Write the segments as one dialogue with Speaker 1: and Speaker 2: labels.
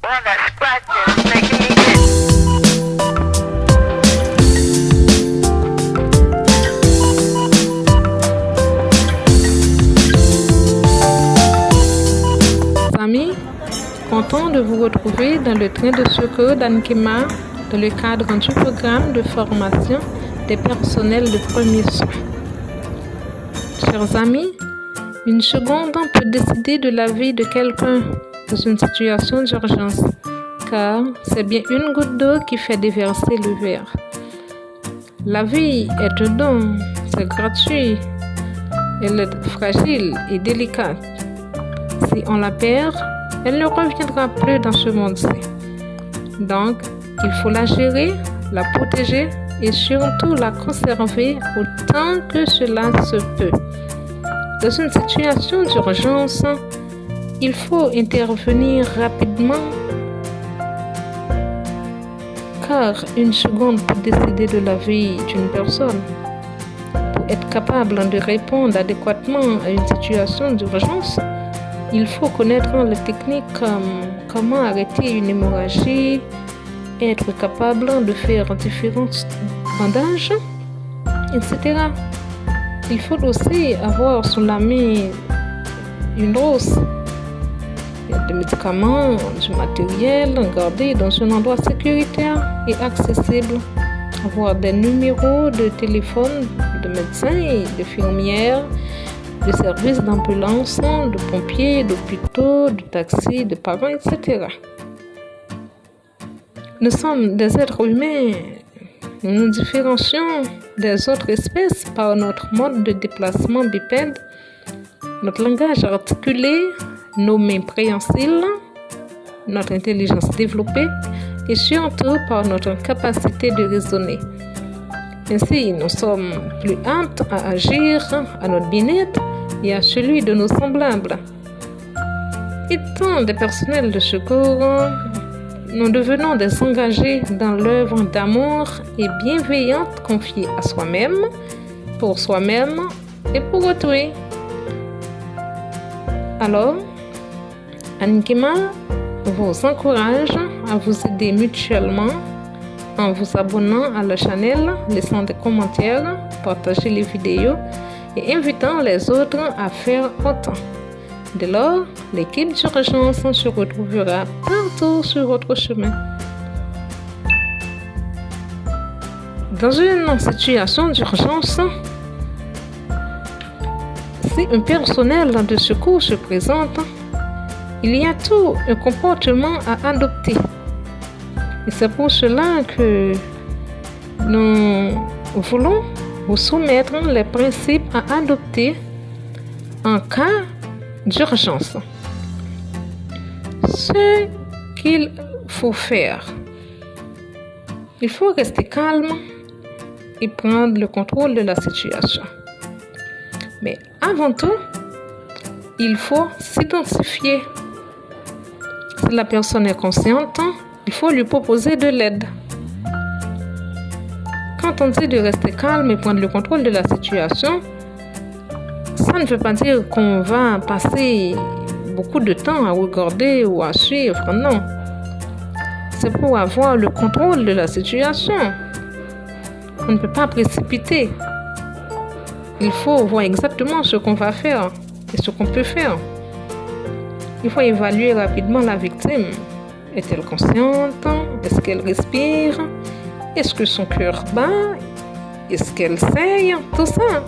Speaker 1: Well, that scratching is making me itch.
Speaker 2: Amis, content de vous retrouver dans le train de secours d'Ankema dans le cadre du programme de formation des personnels de premiers soins. Chers amis, une seconde peut décider de la vie de quelqu'un dans une situation d'urgence, car c'est bien une goutte d'eau qui fait déverser le verre. La vie est un don, c'est gratuit, elle est fragile et délicate. Si on la perd, elle ne reviendra plus dans ce monde-ci. Donc, il faut la gérer, la protéger et surtout la conserver autant que cela se peut. Dans une situation d'urgence, il faut intervenir rapidement car une seconde peut décider de la vie d'une personne. Pour être capable de répondre adéquatement à une situation d'urgence, il faut connaître les techniques comme comment arrêter une hémorragie, être capable de faire différents bandages, etc. Il faut aussi avoir sous la main une trousse. Il y a des médicaments, du matériel, garder dans un endroit sécuritaire et accessible. Avoir des numéros de téléphone de médecins, d'infirmières, de services d'ambulance, de pompiers, d'hôpitaux, de taxis, de parents, etc. Nous sommes des êtres humains. Nous nous différencions des autres espèces par notre mode de déplacement bipède, notre langage articulé, nos mains préhensiles, notre intelligence développée et surtout par notre capacité de raisonner. Ainsi, nous sommes plus aptes à agir à notre bien-être et à celui de nos semblables. Étant des personnels de secours, nous devenons des engagés dans l'œuvre d'amour et bienveillante confiée à soi-même, pour soi-même et pour autrui. Alors, Ankema vous encourage à vous aider mutuellement en vous abonnant à la chaîne, laissant des commentaires, partageant les vidéos et invitant les autres à faire autant. Dès lors, l'équipe d'urgence se retrouvera partout sur votre chemin. Dans une situation d'urgence, si un personnel de secours se présente, il y a tout un comportement à adopter. Et c'est pour cela que nous voulons vous soumettre les principes à adopter en cas d'urgence. Ce qu'il faut faire, il faut rester calme et prendre le contrôle de la situation. Mais avant tout, il faut s'identifier. Si la personne est consciente, il faut lui proposer de l'aide. Quand on dit de rester calme et prendre le contrôle de la situation, ça ne veut pas dire qu'on va passer beaucoup de temps à regarder ou à suivre, non. C'est pour avoir le contrôle de la situation. On ne peut pas précipiter. Il faut voir exactement ce qu'on va faire et ce qu'on peut faire. Il faut évaluer rapidement la victime. Est-elle consciente? Est-ce qu'elle respire? Est-ce que son cœur bat? Est-ce qu'elle saigne? Tout ça.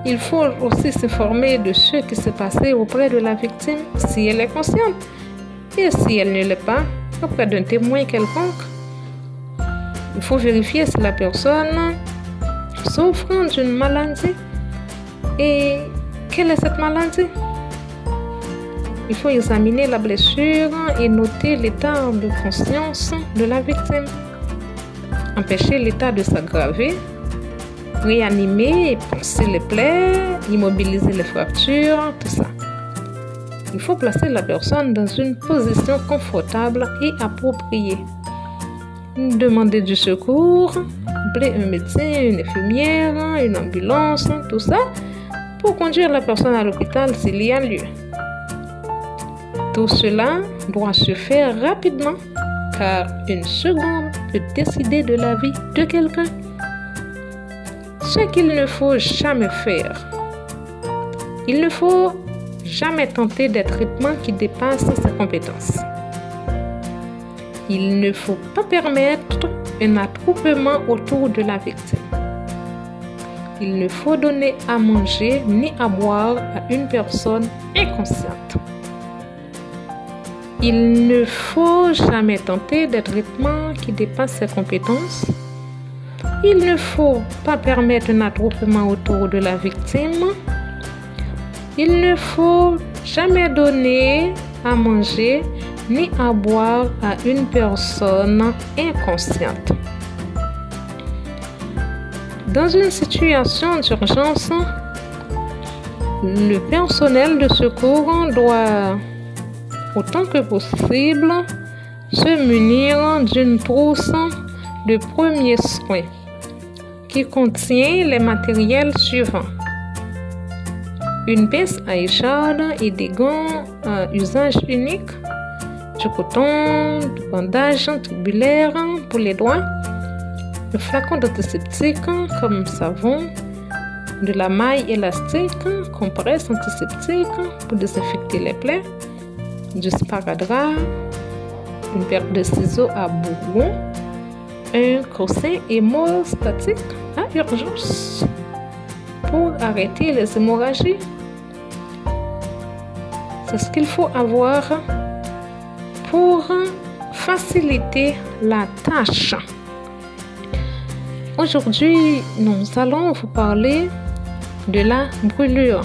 Speaker 2: Il faut aussi s'informer de ce qui s'est passé auprès de la victime, si elle est consciente. Et si elle ne l'est pas, auprès d'un témoin quelconque. Il faut vérifier si la personne souffre d'une maladie et quelle est cette maladie. Il faut examiner la blessure et noter l'état de conscience de la victime. Empêcher l'état de s'aggraver, réanimer et panser les plaies, immobiliser les fractures, tout ça. Il faut placer la personne dans une position confortable et appropriée. Demander du secours, appeler un médecin, une infirmière, une ambulance, tout ça, pour conduire la personne à l'hôpital s'il y a lieu. Tout cela doit se faire rapidement, car une seconde peut décider de la vie de quelqu'un. Ce qu'il ne faut jamais faire. Il ne faut jamais tenter des traitements qui dépassent ses compétences. Il ne faut pas permettre un attroupement autour de la victime. Il ne faut donner à manger ni à boire à une personne inconsciente. Il ne faut jamais tenter des traitements qui dépassent ses compétences. Il ne faut pas permettre un attroupement autour de la victime. Il ne faut jamais donner à manger ni à boire à une personne inconsciente. Dans une situation d'urgence, le personnel de secours doit, autant que possible, se munir d'une trousse de premiers soins qui contient les matériels suivants: une pince à écharde et des gants à usage unique, du coton, du bandage tubulaire pour les doigts, le flacon d'antiseptique comme savon, de la maille élastique, compresse antiseptique pour désinfecter les plaies, du sparadrap, une paire de ciseaux à bourron, un coussin hémostatique à urgence pour arrêter les hémorragies. C'est ce qu'il faut avoir pour faciliter la tâche. Aujourd'hui, nous allons vous parler de la brûlure.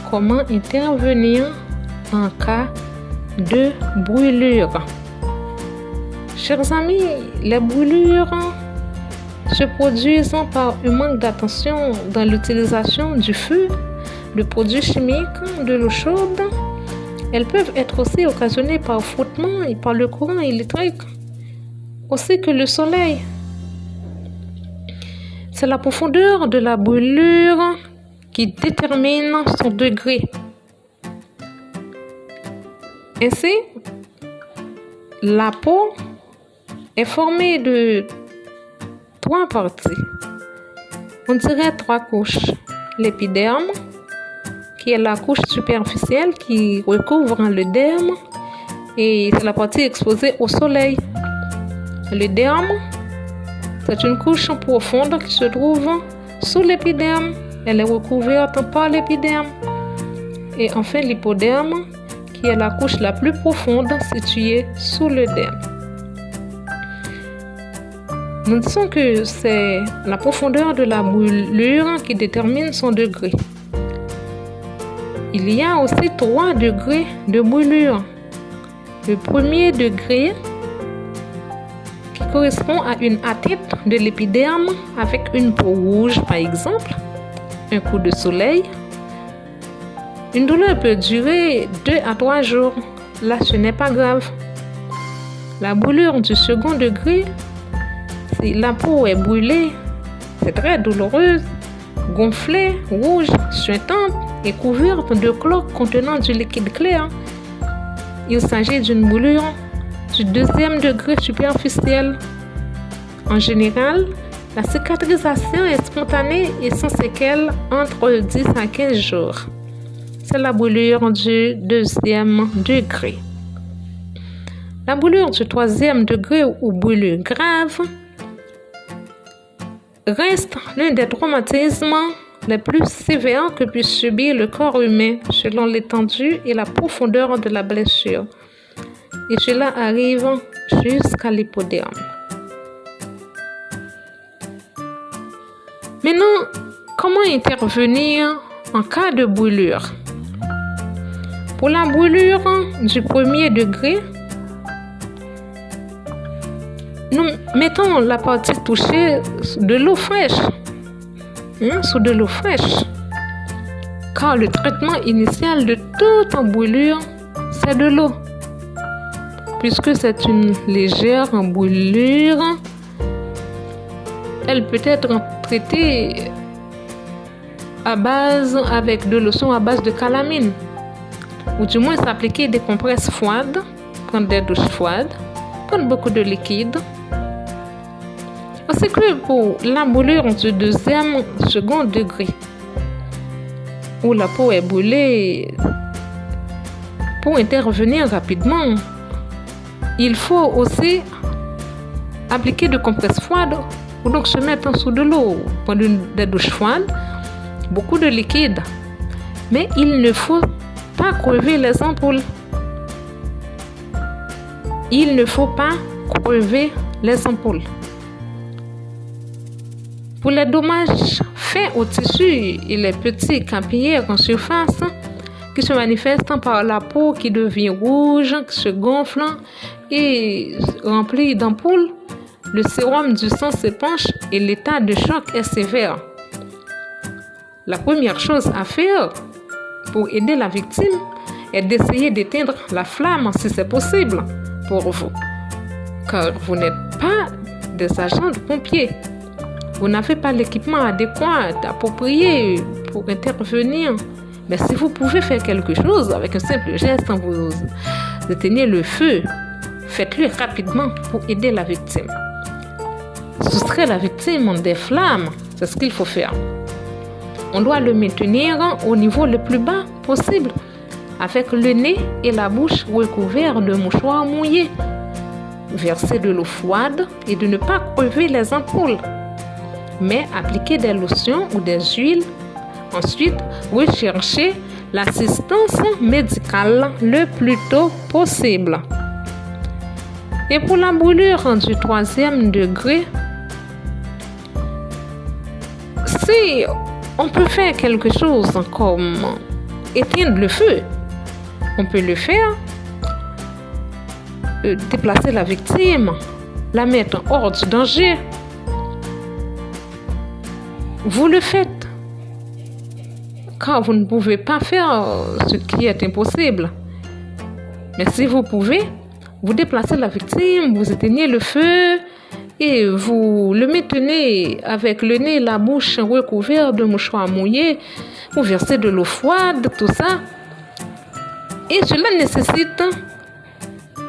Speaker 2: Comment intervenir en cas de brûlure. Chers amis, les brûlures se produisent par un manque d'attention dans l'utilisation du feu, de produits chimiques, de l'eau chaude. Elles peuvent être aussi occasionnées par frottement et par le courant électrique, aussi que le soleil. C'est la profondeur de la brûlure qui détermine son degré. Ainsi, la peau est formée de 3 parties. On dirait 3 couches. L'épiderme, qui est la couche superficielle qui recouvre le derme, et c'est la partie exposée au soleil. Le derme, c'est une couche profonde qui se trouve sous l'épiderme. Elle est recouverte par l'épiderme. Et enfin l'hypoderme, qui est la couche la plus profonde située sous le derme. Nous disons que c'est la profondeur de la brûlure qui détermine son degré. Il y a aussi 3 degrés de brûlure. Le premier degré, qui correspond à une atteinte de l'épiderme avec une peau rouge par exemple, un coup de soleil. Une douleur peut durer 2 à 3 jours. Là, ce n'est pas grave. La brûlure du second degré, si la peau est brûlée, c'est très douloureuse, gonflée, rouge, suintante et couverte de cloques contenant du liquide clair. Il s'agit d'une brûlure du deuxième degré superficiel. En général, la cicatrisation est spontanée et sans séquelles entre 10 à 15 jours. C'est la brûlure du deuxième degré. La brûlure du troisième degré ou brûlure grave reste l'un des traumatismes les plus sévères que puisse subir le corps humain selon l'étendue et la profondeur de la blessure. Et cela arrive jusqu'à l'hypoderme. Maintenant, comment intervenir en cas de brûlure? Pour la brûlure du premier degré, nous mettons la partie touchée sous de l'eau fraîche. Sous de l'eau fraîche. Car le traitement initial de toute brûlure, c'est de l'eau. Puisque c'est une légère brûlure, elle peut être traitée avec de lotion à base de calamine, ou du moins s'appliquer des compresses froides prendre des douches froides, prendre beaucoup de liquide. C'est que pour la brûlure du deuxième, second degré, où la peau est brûlée, pour intervenir rapidement, il faut aussi appliquer de compresses froides ou donc se mettre en dessous de l'eau, prendre des douches froides, beaucoup de liquide. Mais il ne faut pas crever les ampoules. Il ne faut pas crever les ampoules. Pour les dommages faits au tissu et les petits capillaires en surface qui se manifestent par la peau qui devient rouge, qui se gonfle et remplie d'ampoules, le sérum du sang s'épanche et l'état de choc est sévère. La première chose à faire pour aider la victime est d'essayer d'éteindre la flamme si c'est possible pour vous, car vous n'êtes pas des agents de pompiers. Vous n'avez pas l'équipement adéquat, approprié pour intervenir. Mais si vous pouvez faire quelque chose avec un simple geste, vous éteignez le feu, faites-le rapidement pour aider la victime. Soustraire la victime des flammes, c'est ce qu'il faut faire. On doit le maintenir au niveau le plus bas possible, avec le nez et la bouche recouverts de mouchoirs mouillés. Verser de l'eau froide et de ne pas crever les ampoules. Mais appliquer des lotions ou des huiles. Ensuite, rechercher l'assistance médicale le plus tôt possible. Et pour la brûlure du troisième degré, si on peut faire quelque chose comme éteindre le feu, on peut le faire, déplacer la victime, la mettre hors du danger. Vous le faites, car vous ne pouvez pas faire ce qui est impossible. Mais si vous pouvez, vous déplacez la victime, vous éteignez le feu et vous le maintenez avec le nez et la bouche recouverts de mouchoirs mouillés, vous versez de l'eau froide, tout ça. Et cela nécessite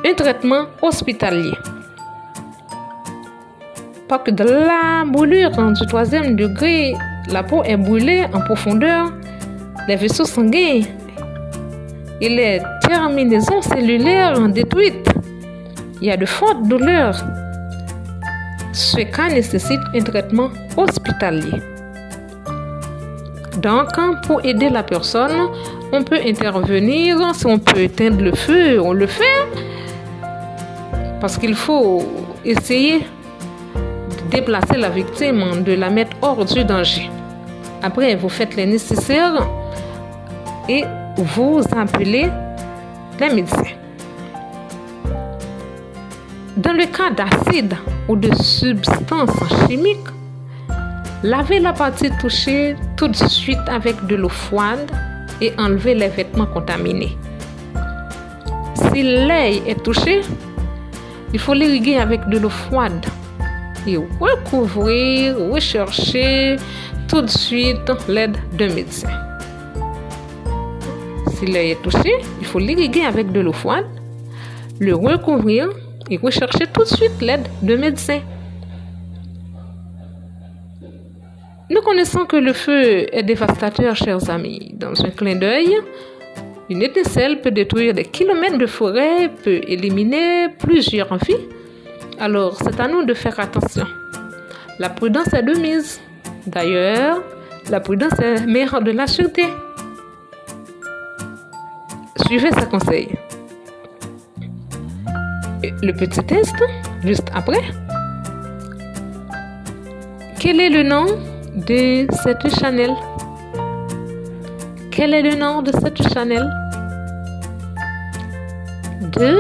Speaker 2: un traitement hospitalier. Parce que dans la brûlure du troisième degré, la peau est brûlée en profondeur, les vaisseaux sanguins et les terminaisons cellulaires détruites. Il y a de fortes douleurs. Ce cas nécessite un traitement hospitalier. Donc, pour aider la personne, on peut intervenir. Si on peut éteindre le feu, on le fait. Parce qu'il faut essayer de déplacer la victime, de la mettre hors du danger. Après, vous faites les nécessaires et vous appelez les médecins. Dans le cas d'acide ou de substances chimiques, lavez la partie touchée tout de suite avec de l'eau froide et enlevez les vêtements contaminés. Si l'œil est touché, il faut l'irriguer avec de l'eau froide et recouvrir, rechercher tout de suite l'aide d'un médecin. Si l'œil est touché, il faut l'irriguer avec de l'eau froide, le recouvrir et rechercher tout de suite l'aide d'un médecin. Nous connaissons que le feu est dévastateur, chers amis. Dans un clin d'œil, une étincelle peut détruire des kilomètres de forêt, peut éliminer plusieurs vies. Alors, c'est à nous de faire attention. La prudence est de mise. D'ailleurs, la prudence est mère de la sûreté. Suivez ces conseils. Le petit test, juste après. Quel est le nom de cette Chanel? Quel est le nom de cette Chanel? 2.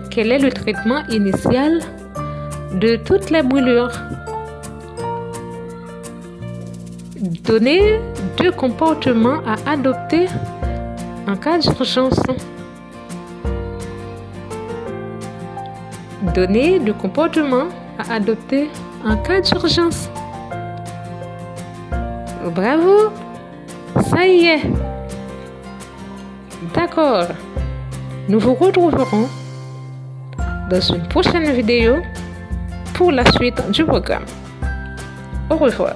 Speaker 2: Quel est le traitement initial de toutes les brûlures? Donnez 2 comportements à adopter en cas d'urgence. Donnez 2 comportements à adopter en cas d'urgence. Bravo! Ça y est! D'accord. Nous vous retrouverons dans une prochaine vidéo pour la suite du programme. Au revoir.